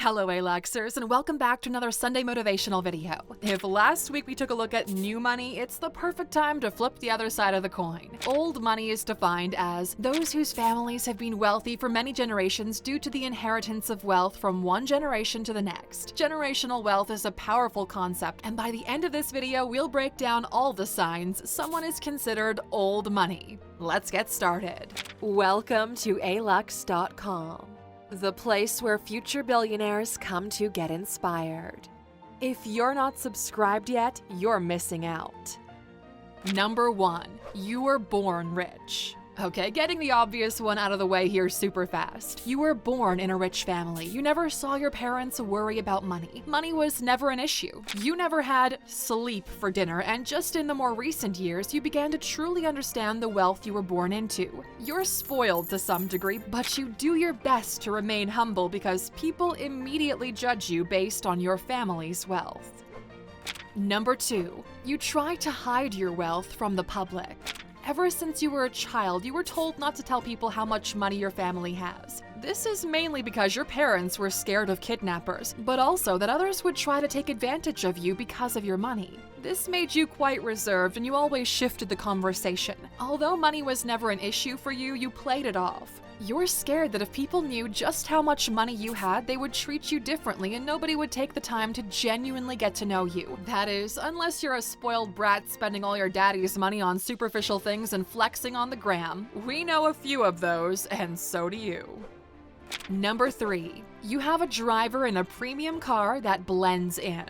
Hello Aluxers, and welcome back to another Sunday motivational video. If last week we took a look at new money, it's the perfect time to flip the other side of the coin. Old money is defined as those whose families have been wealthy for many generations due to the inheritance of wealth from one generation to the next. Generational wealth is a powerful concept, and by the end of this video, we'll break down all the signs someone is considered old money. Let's get started. Welcome to Alux.com. The place where future billionaires come to get inspired. If you're not subscribed yet, you're missing out. Number 1. You were born rich. Okay, getting the obvious one out of the way here super fast. You were born in a rich family. You never saw your parents worry about money. Money was never an issue. You never had sleep for dinner, and just in the more recent years, you began to truly understand the wealth you were born into. You're spoiled to some degree, but you do your best to remain humble because people immediately judge you based on your family's wealth. Number 2. You try to hide your wealth from the public. Ever since you were a child, you were told not to tell people how much money your family has. This is mainly because your parents were scared of kidnappers, but also that others would try to take advantage of you because of your money. This made you quite reserved, and you always shifted the conversation. Although money was never an issue for you, you played it off. You're scared that if people knew just how much money you had, they would treat you differently and nobody would take the time to genuinely get to know you. That is, unless you're a spoiled brat spending all your daddy's money on superficial things and flexing on the gram. We know a few of those, and so do you. Number 3. You have a driver in a premium car that blends in.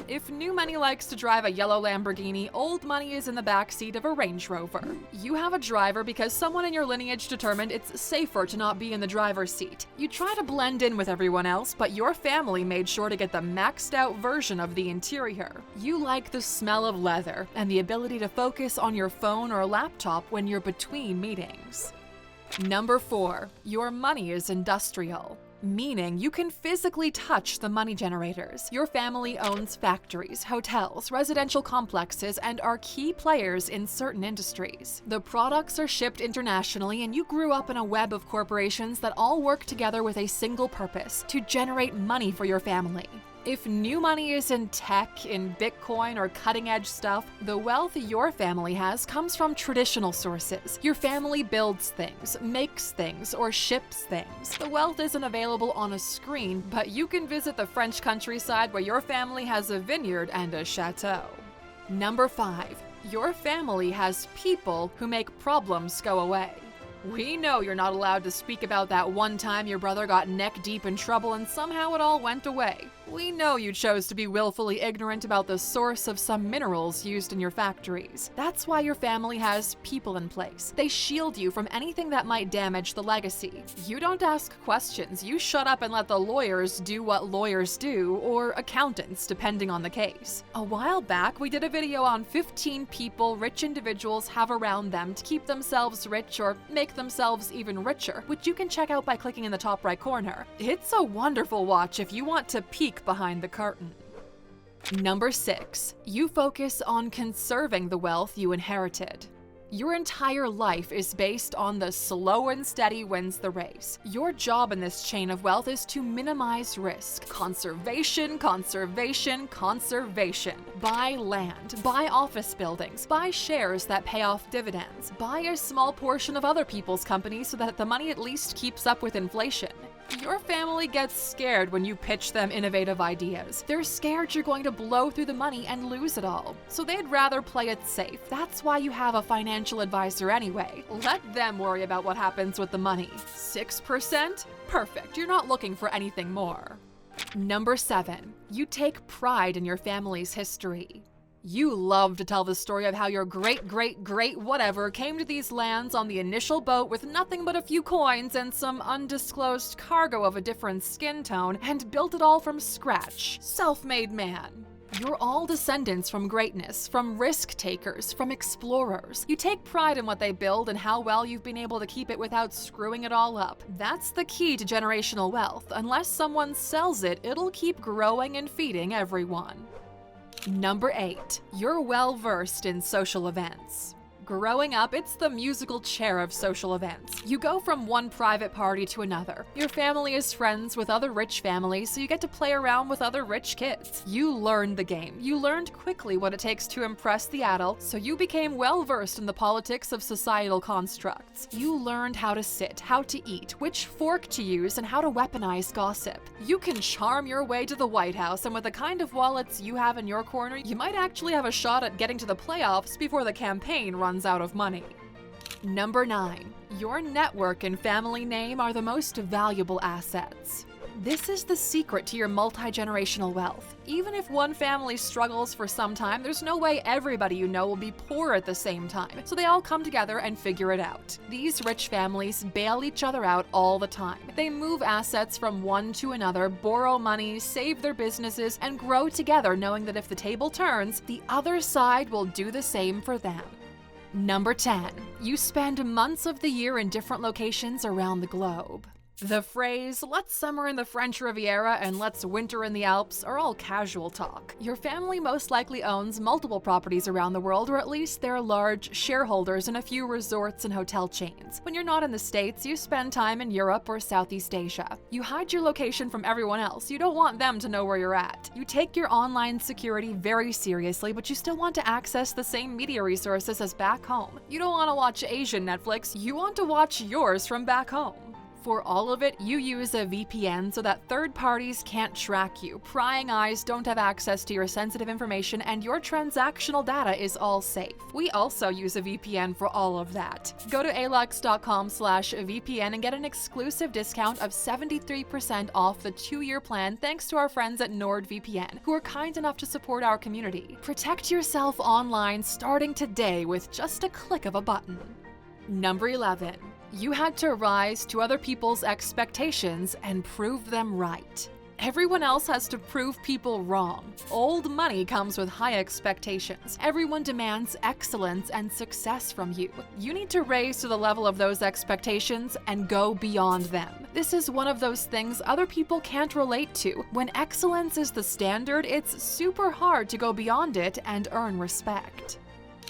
If new money likes to drive a yellow Lamborghini, old money is in the backseat of a Range Rover. You have a driver because someone in your lineage determined it's safer to not be in the driver's seat. You try to blend in with everyone else, but your family made sure to get the maxed out version of the interior. You like the smell of leather and the ability to focus on your phone or laptop when you're between meetings. Number 4. Your money is industrial. Meaning you can physically touch the money generators. Your family owns factories, hotels, residential complexes, and are key players in certain industries. The products are shipped internationally, and you grew up in a web of corporations that all work together with a single purpose: to generate money for your family. If new money is in tech, in Bitcoin, or cutting-edge stuff, the wealth your family has comes from traditional sources. Your family builds things, makes things, or ships things. The wealth isn't available on a screen, but you can visit the French countryside where your family has a vineyard and a chateau. Number 5. Your family has people who make problems go away. We know you're not allowed to speak about that one time your brother got neck-deep in trouble and somehow it all went away. We know you chose to be willfully ignorant about the source of some minerals used in your factories. That's why your family has people in place. They shield you from anything that might damage the legacy. You don't ask questions. You shut up and let the lawyers do what lawyers do, or accountants, depending on the case. A while back, we did a video on 15 people rich individuals have around them to keep themselves rich or make themselves even richer, which you can check out by clicking in the top right corner. It's a wonderful watch if you want to peek behind the curtain. Number 6. You focus on conserving the wealth you inherited. Your entire life is based on the slow and steady wins the race. Your job in this chain of wealth is to minimize risk. Conservation, conservation, conservation. Buy land, buy office buildings, buy shares that pay off dividends, buy a small portion of other people's companies so that the money at least keeps up with inflation. Your family gets scared when you pitch them innovative ideas. They're scared you're going to blow through the money and lose it all. So they'd rather play it safe. That's why you have a financial advisor anyway. Let them worry about what happens with the money. 6%? Perfect. You're not looking for anything more. Number 7. You take pride in your family's history. You love to tell the story of how your great whatever came to these lands on the initial boat with nothing but a few coins and some undisclosed cargo of a different skin tone and built it all from scratch. Self-made man. You're all descendants from greatness, from risk takers, from explorers. You take pride in what they build and how well you've been able to keep it without screwing it all up. That's the key to generational wealth. Unless someone sells it, it'll keep growing and feeding everyone. Number 8. You're well versed in social events. Growing up, it's the musical chair of social events. You go from one private party to another. Your family is friends with other rich families, so you get to play around with other rich kids. You learned the game. You learned quickly what it takes to impress the adults, so you became well-versed in the politics of societal constructs. You learned how to sit, how to eat, which fork to use, and how to weaponize gossip. You can charm your way to the White House, and with the kind of wallets you have in your corner, you might actually have a shot at getting to the playoffs before the campaign runs out of money. Number 9. Your network and family name are the most valuable assets. This is the secret to your multi-generational wealth. Even if one family struggles for some time, there's no way everybody you know will be poor at the same time, so they all come together and figure it out. These rich families bail each other out all the time. They move assets from one to another, borrow money, save their businesses, and grow together, knowing that if the table turns, the other side will do the same for them. Number 10. You spend months of the year in different locations around the globe. The phrase, let's summer in the French Riviera and let's winter in the Alps, are all casual talk. Your family most likely owns multiple properties around the world, or at least they're large shareholders in a few resorts and hotel chains. When you're not in the States, you spend time in Europe or Southeast Asia. You hide your location from everyone else. You don't want them to know where you're at. You take your online security very seriously, but you still want to access the same media resources as back home. You don't want to watch Asian Netflix. You want to watch yours from back home. For all of it, you use a VPN so that third parties can't track you, prying eyes don't have access to your sensitive information, and your transactional data is all safe. We also use a VPN for all of that. Go to Alux.com/VPN and get an exclusive discount of 73% off the 2-year plan thanks to our friends at NordVPN, who are kind enough to support our community. Protect yourself online starting today with just a click of a button. Number 11. You had to rise to other people's expectations and prove them right. Everyone else has to prove people wrong. Old money comes with high expectations. Everyone demands excellence and success from you. You need to raise to the level of those expectations and go beyond them. This is one of those things other people can't relate to. When excellence is the standard, it's super hard to go beyond it and earn respect.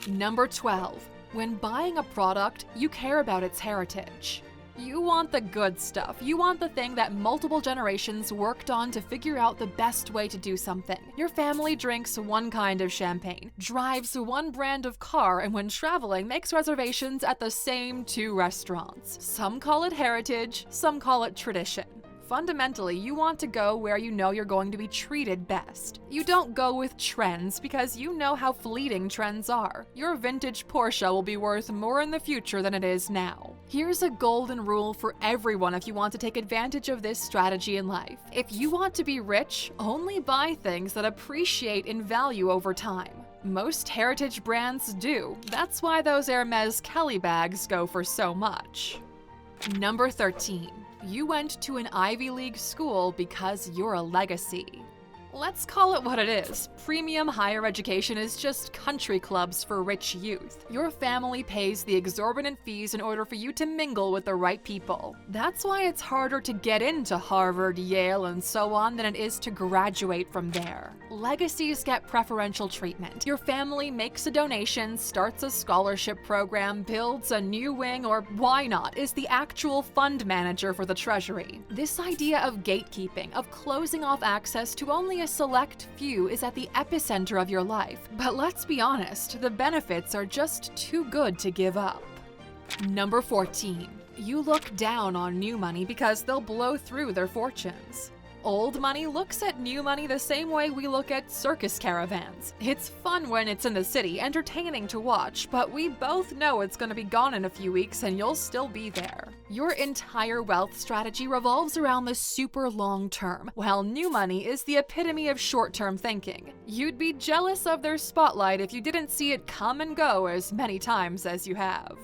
Number 12. When buying a product, you care about its heritage. You want the good stuff. You want the thing that multiple generations worked on to figure out the best way to do something. Your family drinks one kind of champagne, drives one brand of car, and when traveling, makes reservations at the same 2 restaurants. Some call it heritage, some call it tradition. Fundamentally, you want to go where you know you're going to be treated best. You don't go with trends because you know how fleeting trends are. Your vintage Porsche will be worth more in the future than it is now. Here's a golden rule for everyone if you want to take advantage of this strategy in life. If you want to be rich, only buy things that appreciate in value over time. Most heritage brands do. That's why those Hermes Kelly bags go for so much. Number 13. You went to an Ivy League school because you're a legacy. Let's call it what it is. Premium higher education is just country clubs for rich youth. Your family pays the exorbitant fees in order for you to mingle with the right people. That's why it's harder to get into Harvard, Yale, and so on than it is to graduate from there. Legacies get preferential treatment. Your family makes a donation, starts a scholarship program, builds a new wing, or why not, is the actual fund manager for the treasury. This idea of gatekeeping, of closing off access to only a select few, is at the epicenter of your life. But let's be honest, the benefits are just too good to give up. Number 14. You look down on new money because they'll blow through their fortunes. Old money looks at new money the same way we look at circus caravans. It's fun when it's in the city, entertaining to watch, but we both know it's going to be gone in a few weeks and you'll still be there. Your entire wealth strategy revolves around the super long term, while new money is the epitome of short-term thinking. You'd be jealous of their spotlight if you didn't see it come and go as many times as you have.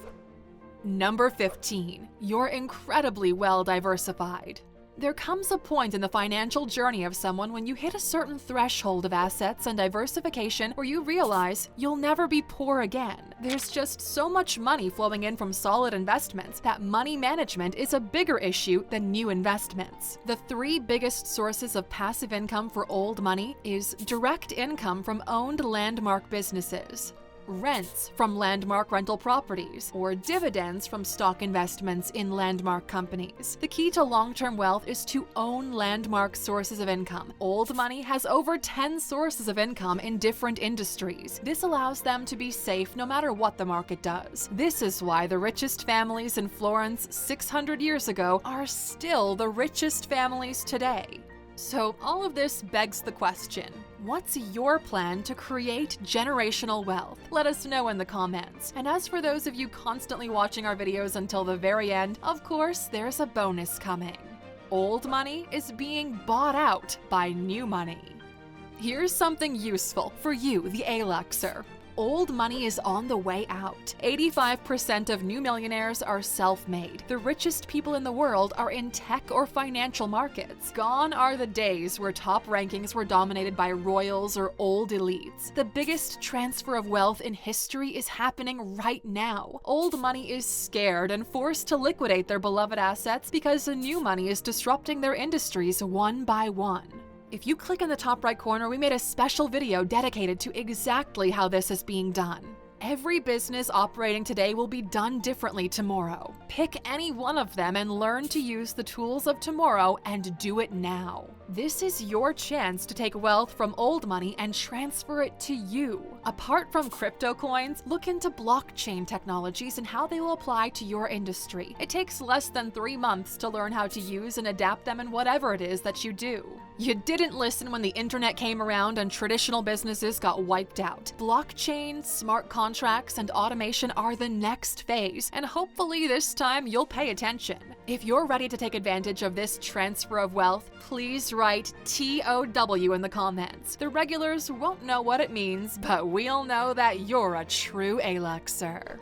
Number 15. You're incredibly well diversified. There comes a point in the financial journey of someone when you hit a certain threshold of assets and diversification where you realize you'll never be poor again. There's just so much money flowing in from solid investments that money management is a bigger issue than new investments. The 3 biggest sources of passive income for old money is direct income from owned landmark businesses, rents from landmark rental properties, or dividends from stock investments in landmark companies. The key to long-term wealth is to own landmark sources of income. Old money has over 10 sources of income in different industries. This allows them to be safe no matter what the market does. This is why the richest families in Florence 600 years ago are still the richest families today. So all of this begs the question, what's your plan to create generational wealth? Let us know in the comments. And as for those of you constantly watching our videos until the very end, of course, there's a bonus coming. Old money is being bought out by new money. Here's something useful for you, the Aluxer. Old money is on the way out. 85% of new millionaires are self-made. The richest people in the world are in tech or financial markets. Gone are the days where top rankings were dominated by royals or old elites. The biggest transfer of wealth in history is happening right now. Old money is scared and forced to liquidate their beloved assets because the new money is disrupting their industries one by one. If you click in the top right corner, we made a special video dedicated to exactly how this is being done. Every business operating today will be done differently tomorrow. Pick any one of them and learn to use the tools of tomorrow and do it now. This is your chance to take wealth from old money and transfer it to you. Apart from crypto coins, look into blockchain technologies and how they will apply to your industry. It takes less than 3 months to learn how to use and adapt them in whatever it is that you do. You didn't listen when the internet came around and traditional businesses got wiped out. Blockchain, smart contracts, and automation are the next phase, and hopefully this time you'll pay attention. If you're ready to take advantage of this transfer of wealth, please write TOW in the comments. The regulars won't know what it means, but we'll know that you're a true Aluxer.